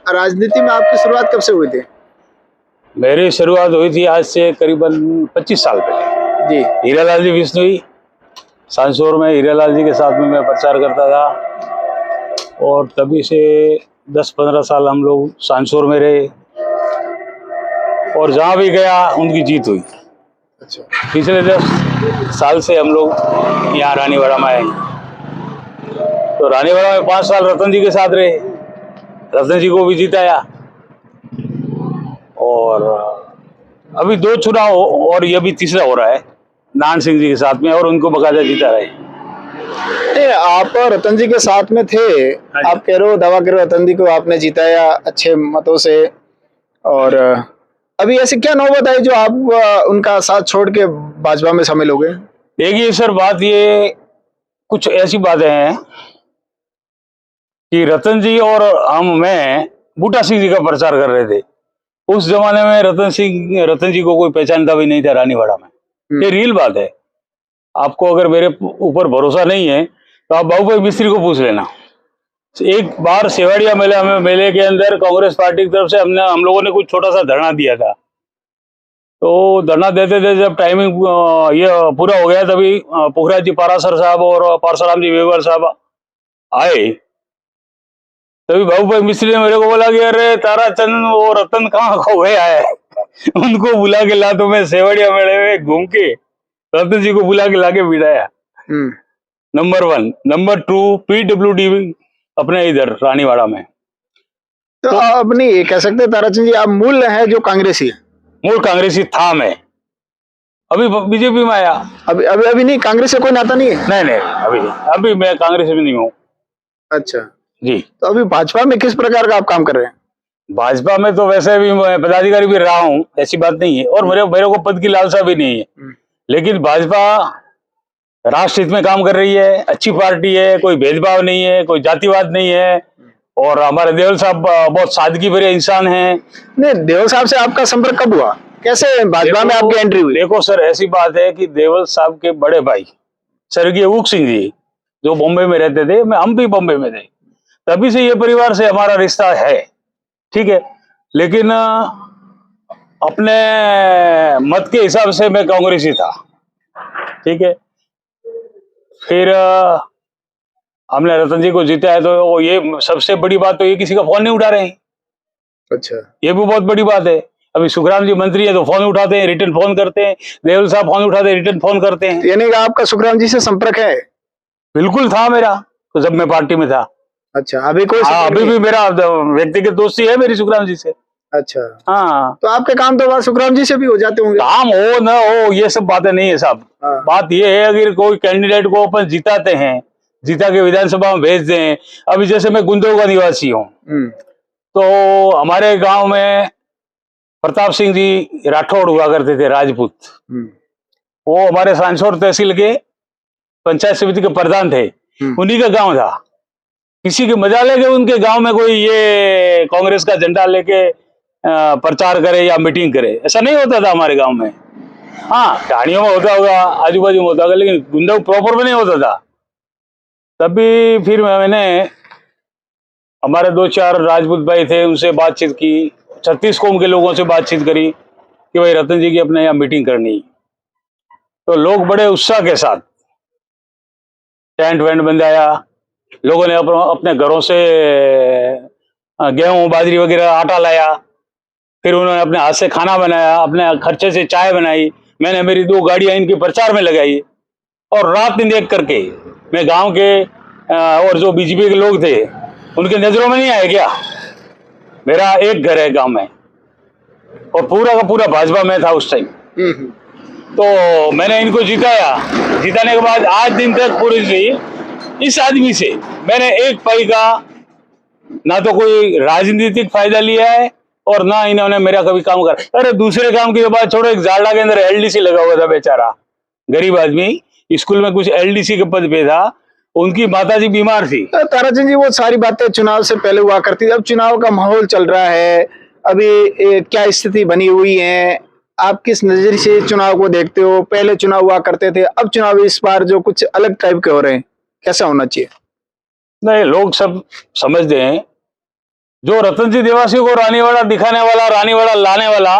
राजनीति में आपकी शुरुआत कब से हुई थी? मेरी शुरुआत हुई थी आज से करीबन 25 साल पहले जी। हीरालाल जी बिश्नोई सांसौर में हीरालाल जी के साथ में मैं प्रचार करता था और तभी से 10-15 साल हम लोग सांसौर में रहे और जहाँ भी गया उनकी जीत हुई। अच्छा। पिछले 10 साल से हम लोग यहाँ रानीवाड़ा में आए। तो रानीवाड़ा में 5 साल रतन जी के साथ रहे, रतन जी को भी जिताया और अभी 2 चुनाव और ये भी तीसरा हो रहा है नान सिंह जी के साथ में और उनको बकायदा जीता रहे। आप रतन जी के साथ में थे, आप कह रहे हो, दावा कह रहे हो रतन जी को आपने जिताया अच्छे मतों से, और अभी ऐसी क्या नौबत आई जो आप उनका साथ छोड़ के भाजपा में शामिल हो गए? देखिए सर, बात ये कुछ ऐसी बातें हैं कि रतन जी और मैं बूटा सिंह जी का प्रचार कर रहे थे। उस जमाने में रतन जी को कोई पहचानता भी नहीं था रानीवाड़ा में। ये रियल बात है। आपको अगर मेरे ऊपर भरोसा नहीं है तो आप बाबू भाई मिस्त्री को पूछ लेना। एक बार सेवाड़िया मेले के अंदर कांग्रेस पार्टी की तरफ से हम लोगों ने कुछ छोटा सा धरना दिया था। तो धरना देते थे, जब टाइमिंग ये पूरा हो गया तभी पुखराज जी पारासर साहब और पारसाराम जी वेवर साहब आए। तभी बाबू भाई मिस्त्री ने मेरे को बोला कि अरे ताराचंद वो रतन कहाँ खो गया है उनको बुला के ला। तो मैं सेवाड़िया मेले में घूम के रतन जी को बुला के लाके बिठाया। नंबर 1। नंबर 2 PWD अपने इधर रानीवाड़ा में। तो आप नहीं ये कह सकते ताराचंद जी आप मूल है जो कांग्रेसी है? मूल कांग्रेसी था मैं, अभी बीजेपी में आया। अभी नहीं, कांग्रेस से कोई नाता नहीं है? नहीं, अभी मैं कांग्रेस में नहीं हूँ। अच्छा जी। तो अभी भाजपा में किस प्रकार का आप काम कर रहे हैं? भाजपा में तो वैसे भी मैं पदाधिकारी भी रहा हूँ, ऐसी बात नहीं है, और मेरे को पद की लालसा भी नहीं है। लेकिन भाजपा राष्ट्र हित में काम कर रही है, अच्छी पार्टी है, कोई भेदभाव नहीं है, कोई जातिवाद नहीं है, और हमारे देवल साहब बहुत सादगी भरे इंसान हैं। नहीं, देवल साहब से आपका संपर्क कब हुआ, कैसे भाजपा में आपकी एंट्री हुई? देखो सर, ऐसी बात है कि देवल साहब के बड़े भाई स्वर्गीय ऊक सिंह जी जो बॉम्बे में रहते थे, हम भी बॉम्बे में थे, तभी से ये परिवार से हमारा रिश्ता है, ठीक है। लेकिन अपने मत के हिसाब से मैं कांग्रेसी था, ठीक है। फिर हमने रतन जी को जीता है, तो ये सबसे बड़ी बात तो ये किसी का फोन नहीं उठा रहे हैं। अच्छा, ये भी बहुत बड़ी बात है। अभी सुखराम जी मंत्री है तो फोन उठाते हैं, रिटर्न फोन करते हैं। देवल साहब फोन उठाते हैं, रिटर्न फोन करते हैं। यानी कि आपका सुखराम जी से संपर्क है? बिल्कुल था मेरा, तो जब मैं पार्टी में था। अच्छा, अभी कोई? अभी भी मेरा व्यक्तिगत दोस्ती है मेरी सुखराम जी से। अच्छा, हाँ। तो आपके काम तो सुखराम जी से भी हो जाते होंगे? काम हो न हो ये सब बातें नहीं है साहब। बात ये है, अगर कोई कैंडिडेट को अपन जिताते हैं, जिता के विधानसभा में भेज दें। अभी जैसे मैं गुंदों का निवासी हूँ, तो हमारे गांव में प्रताप सिंह जी राठौड़ हुआ करते थे, राजपूत। वो हमारे सांसौर तहसील के पंचायत समिति के प्रधान थे, उन्हीं का गांव था। किसी के मजाले के उनके गांव में कोई ये कांग्रेस का झंडा लेके प्रचार करे या मीटिंग करे, ऐसा नहीं होता था हमारे गांव में। हाँ, कहानियों में होता होगा, आजू बाजू में होता होगा, लेकिन गुंडा प्रॉपर में नहीं होता था। तभी फिर मैंने हमारे 2-4 राजपूत भाई थे, उनसे बातचीत की, 36 कौम के लोगों से बातचीत करी कि भाई रतन जी की अपने यहाँ मीटिंग करनी। तो लोग बड़े उत्साह के साथ टेंट वेंट बंधाया, लोगों ने अपने घरों से गेहूं बाजरी वगैरह आटा लाया, फिर उन्होंने अपने हाथ से खाना बनाया, अपने खर्चे से चाय बनाई। मैंने मेरी 2 गाड़ियां इनके प्रचार में लगाई, और रात दिन देख करके मैं गांव के और जो बीजेपी के लोग थे उनके नजरों में नहीं आए क्या। मेरा एक घर है गांव में, और पूरा का पूरा भाजपा में था उस टाइम। तो मैंने इनको जिताया। जिताने के बाद आज दिन तक पूरी इस आदमी से मैंने एक पाई का ना तो कोई राजनीतिक फायदा लिया है, और ना इन्होंने मेरा कभी काम कर। अरे दूसरे काम की तो बात छोड़ो, एक जालड़ा के अंदर LDC लगा हुआ था, बेचारा गरीब आदमी, स्कूल में कुछ LDC के पद पे था, उनकी माताजी बीमार थी। ताराचंद जी, वो सारी बातें चुनाव से पहले हुआ करती थी, अब चुनाव का माहौल चल रहा है, अभी क्या स्थिति बनी हुई है, आप किस नजरिए से चुनाव को देखते हो? पहले चुनाव हुआ करते थे, अब चुनाव इस बार जो कुछ अलग टाइप के हो रहे हैं, कैसा होना चाहिए? नहीं, लोग सब समझते हैं जो रतन जी देवासी को रानीवाड़ा दिखाने वाला, रानीवाड़ा लाने वाला,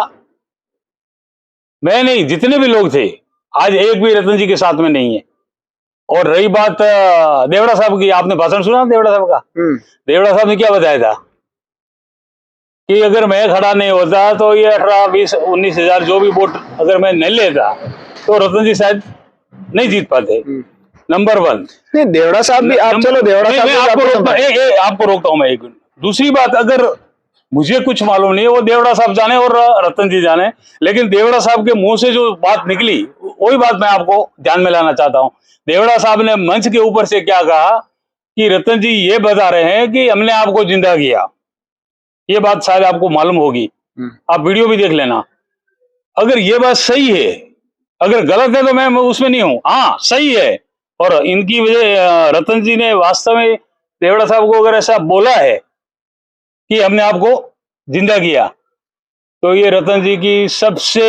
मैं नहीं, जितने भी लोग थे, आज एक भी रतन जी के साथ में नहीं है। और रही बात देवड़ा साहब की, आपने भाषण सुना देवड़ा साहब का? देवड़ा साहब ने क्या बताया था कि अगर मैं खड़ा नहीं होता तो ये 18, 20, 19 हजार जो भी वोट अगर मैं नहीं लेता तो रतन जी शायद नहीं जीत पाते। नंबर 1। नहीं, देवड़ा साहब भी आप, चलो देवड़ा साहब मैं आपको रोकता हूं मैं एक मिनट। दूसरी बात, अगर मुझे कुछ मालूम नहीं है, वो देवड़ा साहब जाने और रतन जी जाने, लेकिन देवड़ा साहब के मुंह से जो बात निकली वही बात मैं आपको ध्यान में लाना चाहता हूं। देवड़ा साहब ने मंच के ऊपर से क्या कहा कि रतन जी ये बता रहे हैं कि हमने आपको जिंदा किया। ये बात शायद आपको मालूम होगी, आप वीडियो भी देख लेना। अगर ये बात सही है, अगर गलत है तो मैं उसमें नहीं हूं, हाँ सही है, और इनकी वजह रतन जी ने वास्तव में देवड़ा साहब को अगर ऐसा बोला है कि हमने आपको जिंदा किया, तो ये रतन जी की सबसे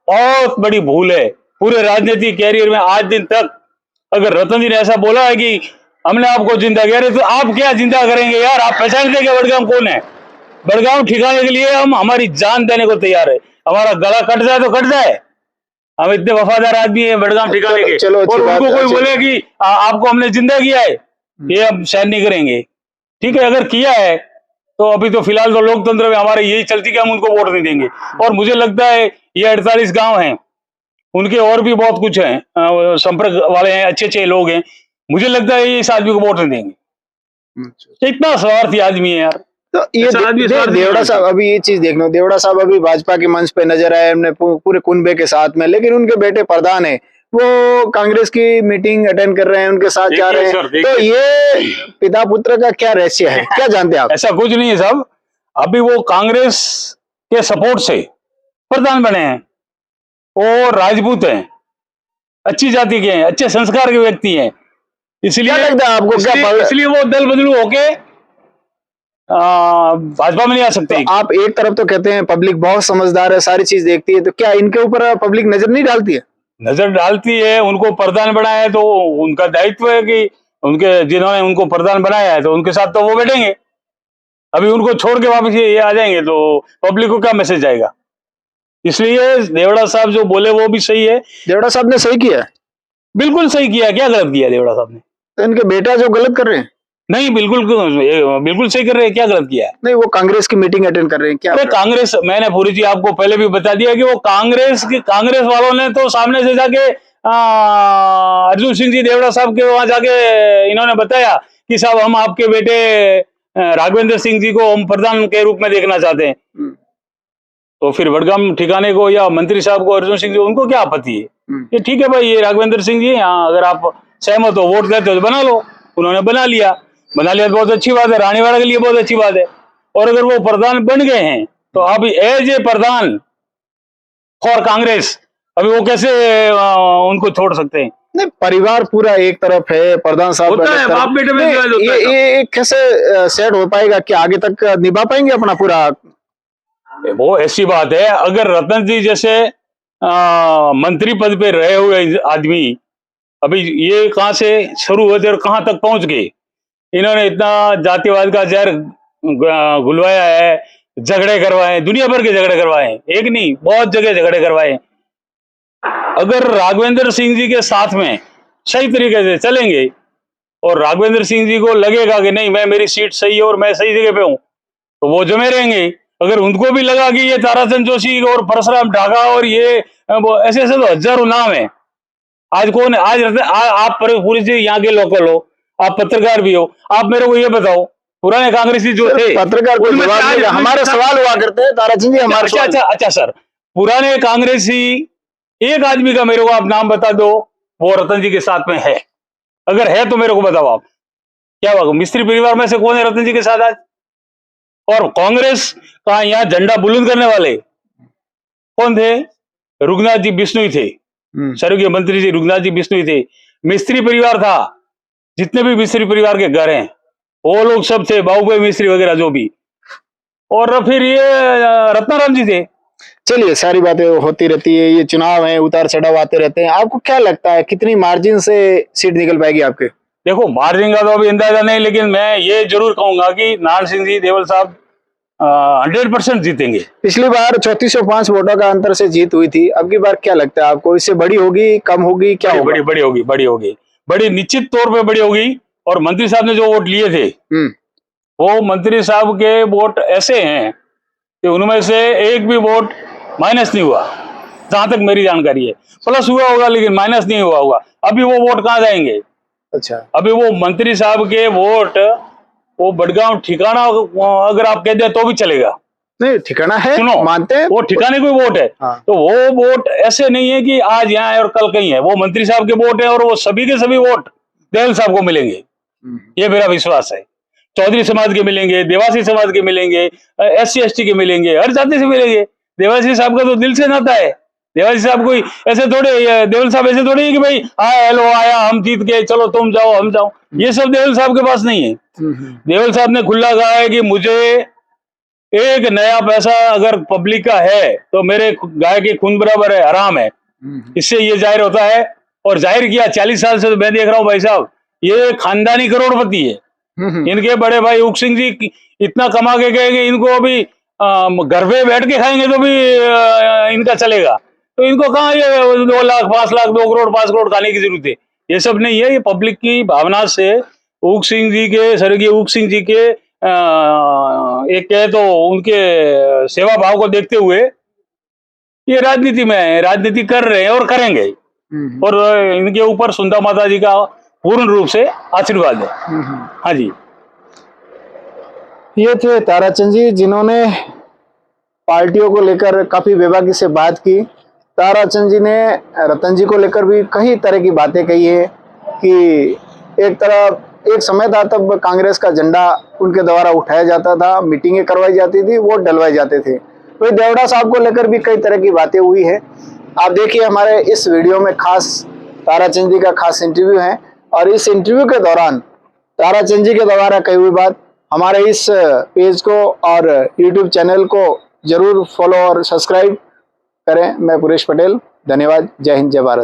बहुत बड़ी भूल है पूरे राजनीतिक कैरियर में आज दिन तक। अगर रतन जी ने ऐसा बोला है कि हमने आपको जिंदा किया, तो आप क्या जिंदा करेंगे यार? आप पहचानते कि बड़गाम कौन है? बड़गाम ठिकाने के लिए हम हमारी जान देने को तैयार है। हमारा गला कट जाए तो कट जाए, हम इतने वफादार आदमी है बड़गाम ठिकाने के। चलो, और उनको कोई बोले कि आपको हमने जिंदा किया है, ये हम शायद नहीं करेंगे। ठीक है, अगर किया है तो अभी तो फिलहाल तो लोकतंत्र में हमारे यही चलती कि हम उनको वोट नहीं देंगे। और मुझे लगता है ये 48 गांव हैं, उनके और भी बहुत कुछ हैं, संपर्क वाले हैं, अच्छे अच्छे लोग हैं, मुझे लगता है ये इस आदमी को वोट नहीं देंगे। इतना स्वार्थी आदमी है यार। तो ये देवड़ा साहब, अभी ये चीज देख लो, देवड़ा साहब अभी भाजपा के मंच पे नजर आए हमने पूरे कुनबे के साथ में, लेकिन उनके बेटे प्रधान है, वो कांग्रेस की मीटिंग अटेंड कर रहे हैं, उनके साथ जा रहे हैं। तो ये पिता पुत्र का क्या रहस्य है, क्या जानते हैं आप? ऐसा कुछ नहीं है साहब, अभी वो कांग्रेस के सपोर्ट से प्रधान बने हैं, वो राजपूत हैं, अच्छी जाति के हैं, अच्छे संस्कार के व्यक्ति हैं, इसलिए क्या लगता है आपको? इसलिए वो दल बदलू होके भाजपा में नहीं आ सकते। तो आप एक तरफ तो कहते हैं पब्लिक बहुत समझदार है, सारी चीज देखती है, तो क्या इनके ऊपर पब्लिक नजर नहीं डालती है? नजर डालती है, उनको प्रधान बनाया है तो उनका दायित्व है कि उनके जिन्होंने उनको प्रधान बनाया है तो उनके साथ तो वो बैठेंगे। अभी उनको छोड़ के वापस ये आ जाएंगे तो पब्लिक को क्या मैसेज जाएगा? इसलिए देवड़ा साहब जो बोले वो भी सही है। देवड़ा साहब ने सही किया, बिल्कुल सही किया। क्या गलत किया देवड़ा साहब ने? तो इनके बेटा जो गलत कर रहे हैं? नहीं, बिल्कुल सही कर रहे हैं। क्या गलत किया है? नहीं, वो कांग्रेस की मीटिंग अटेंड कर रहे हैं क्या? अरे कांग्रेस, मैंने पूरी जी आपको पहले भी बता दिया कि वो कांग्रेस वालों ने तो सामने से जाके अर्जुन सिंह जी देवड़ा साहब के वहां जाके इन्होंने बताया कि साहब हम आपके बेटे राघवेंद्र सिंह जी को हम प्रधान के रूप में देखना चाहते हैं। तो फिर बड़गाम ठिकाने को या मंत्री साहब को, अर्जुन सिंह जी, उनको क्या आपत्ति है? ये ठीक है भाई, ये राघवेंद्र सिंह जी यहाँ अगर आप सहमत हो, वोट देते हो तो बना लो। उन्होंने बना लिया तो बहुत अच्छी बात है, रानीवाड़ा के लिए बहुत अच्छी बात है। और अगर वो प्रधान बन गए हैं तो अभी एज ए प्रधान फॉर कांग्रेस अभी वो कैसे उनको छोड़ सकते हैं? नहीं, परिवार पूरा एक तरफ है, प्रधान साहब बाप बेटे में ये कैसे सेट हो पाएगा कि आगे तक निभा पाएंगे अपना पूरा? वो ऐसी बात है, अगर रतन जी जैसे मंत्री पद पे रहे हुए आदमी अभी ये कहां से शुरू हुए थे और कहां तक पहुंच गए, इन्होंने इतना जातिवाद का जहर घुलवाया है, झगड़े करवाए, दुनिया भर के झगड़े करवाए, एक नहीं बहुत जगह झगड़े करवाए। अगर राघवेंद्र सिंह जी के साथ में सही तरीके से चलेंगे और राघवेंद्र सिंह जी को लगेगा कि नहीं मैं मेरी सीट सही है और मैं सही जगह पे हूं, तो वो जमे रहेंगे। अगर उनको भी लगा कि ये ताराचंद जोशी और परशुराम ढाका और ये ऐसे ऐसे तो हजारों नाम है। आज कौन है? आज आप पूरी जी यहाँ के लोकल हो, आप पत्रकार भी हो, आप मेरे को ये बताओ पुराने कांग्रेसी जो थे पत्रकार को हमारे सवाल हुआ करते हैं ताराचंद जी हमारे। अच्छा सर, पुराने कांग्रेसी एक आदमी का मेरे को आप नाम बता दो वो रतन जी के साथ में है, अगर है तो मेरे को बताओ आप। क्या हुआ? मिस्त्री परिवार में से कौन है रतन जी के साथ आज? और कांग्रेस का यहाँ झंडा बुलंद करने वाले कौन थे? रघुनाथ जी बिश्नोई थे, स्वर्गीय मंत्री जी रघुनाथ जी बिश्नोई थे। मिस्त्री परिवार था, जितने भी मिस्त्री परिवार के घर हैं वो लोग सब थे, बाबूभाई मिस्त्री वगैरह जो भी। और फिर ये रत्नाराम जी थे। चलिए, सारी बातें होती रहती है, ये चुनाव है, उतार चढ़ाव आते रहते हैं। आपको क्या लगता है कितनी मार्जिन से सीट निकल पाएगी आपके? देखो मार्जिन का तो अभी अंदाजा नहीं, लेकिन मैं ये जरूर कहूंगा कि नारायण सिंह जी देवल साहब 100% जीतेंगे। पिछली बार 3405 वोटों का अंतर से जीत हुई थी, अब की बार क्या लगता है आपको, इससे बड़ी होगी, कम होगी, क्या होगा? बड़ी होगी, बड़ी निश्चित तौर पे बड़ी होगी। और मंत्री साहब ने जो वोट लिए थे, वो मंत्री साहब के वोट ऐसे हैं कि उनमें से एक भी वोट माइनस नहीं हुआ, जहां तक मेरी जानकारी है। प्लस हुआ होगा लेकिन माइनस नहीं हुआ होगा। अभी वो वोट कहाँ जाएंगे? अच्छा, अभी वो मंत्री साहब के वोट, वो बड़गांव ठिकाना अगर आप कह दे तो भी चलेगा। नहीं ठिकाना है, सुनो, मानते हैं वो ठिकाने कोई वोट है। हाँ। तो वो वोट ऐसे नहीं है कि आज यहाँ है और कल कहीं है। वो मंत्री साहब के वोट है और वो सभी के सभी वोट देवल साहब को मिलेंगे, ये मेरा विश्वास है। चौधरी समाज के मिलेंगे, देवासी समाज के मिलेंगे, SC ST के मिलेंगे, हर जाति से मिलेंगे। देवासी साहब का तो दिल से नाता है। देवासी साहब कोई ऐसे थोड़े, देवल साहब ऐसे थोड़े है कि भाई हेलो आया, हम जीत गए, चलो तुम जाओ हम जाओ। ये सब देवल साहब के पास नहीं है। देवल साहब ने खुला कहा है कि मुझे एक नया पैसा अगर पब्लिक का है तो मेरे गाय के खून बराबर है, हराम है। इससे ये जाहिर होता है, और जाहिर किया। 40 साल से तो मैं देख रहा हूँ भाई साहब, ये खानदानी करोड़पति है। इनके बड़े भाई उक सिंह जी इतना कमा के गए कि इनको अभी घर पे बैठ के खाएंगे तो भी इनका चलेगा। तो इनको कहाँ ये 2 लाख 5 लाख 2 करोड़ 5 करोड़ खाने की जरूरत है? ये सब नहीं है। ये पब्लिक की भावना से उक सिंह जी के, स्वर्गीय उक सिंह जी के एक कहे तो उनके सेवा भाव को देखते हुए ये राजनीति में है, राजनीति कर रहे हैं और करेंगे। और इनके ऊपर सुंदर माता जी का पूर्ण रूप से आशीर्वाद है। हाँ जी, ये थे ताराचंद जी, जिन्होंने पार्टियों को लेकर काफी बेबाकी से बात की। ताराचंद जी ने रतन जी को लेकर भी कई तरह की बातें कही है कि एक समय था तब कांग्रेस का झंडा उनके द्वारा उठाया जाता था, मीटिंगें करवाई जाती थी, वोट डलवाए जाते थे। वही देवड़ा साहब को लेकर भी कई तरह की बातें हुई है। आप देखिए हमारे इस वीडियो में खास ताराचंद जी का खास इंटरव्यू है, और इस इंटरव्यू के दौरान ताराचंद जी के द्वारा कही हुई बात हमारे इस पेज को और YouTube चैनल को जरूर फॉलो और सब्सक्राइब करें। मैं पुरेश पटेल, धन्यवाद। जय हिंद, जय भारत।